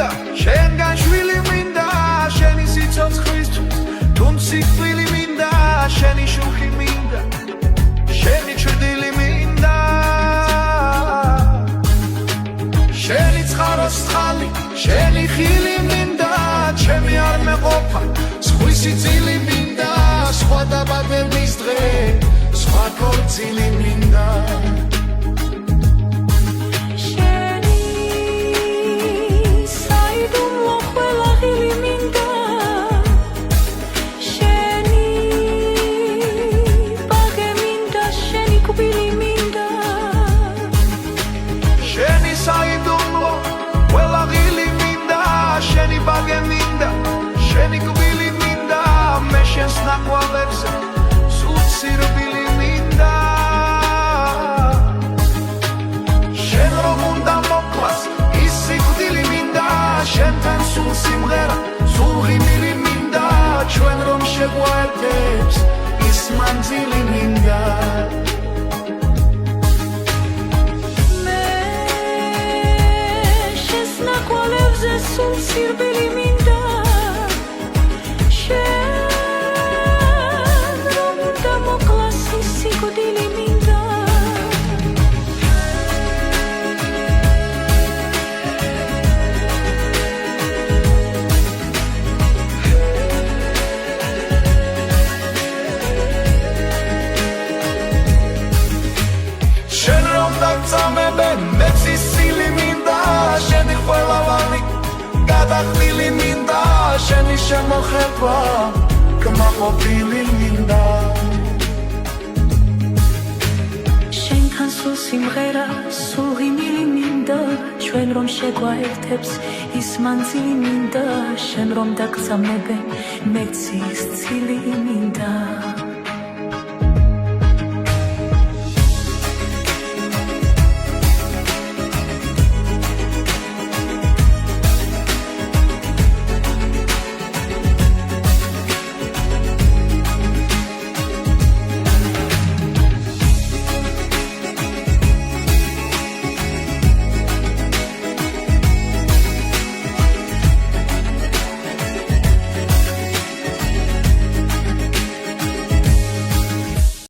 მინდა შენგან შვილი მინდა შენი სიცოცხლისთვის თუნ სიკვდილი მინდა შენი შუქი მინდა შენი ჭრდილი მინდა შენი ცხაროს წყალი შენი ხილი მინდა ჩემი არ მეყოფა სხვისი წილი მინდა სხვა დაბადების დღე სხვა ქორწილი მინდა შენი კვილი მინდა მე შენს ნაყვალებზე სულ სირბილი მინდა შენ რომ უნდა მოკლას ის სიკვდილი მინდა შენთან სულ სიმღერა სულ ღიმილი მინდა ჩვენ რომ შეგვაერთებს ის მანძილი მინდა მე შენს ნაყვალებზე სულ სირბილი მინდა შენი ყველავანი გადახდილი მინდა შენი შემოხება კმაყოფილი მინდა შენთან სულ სიმღერა სულ ღიმილი მინდა ჩვენ რომ შეგვაერთებს ის მანძილი მინდა შენ რომ დაგწამებენ მეც ის ცილი მინდა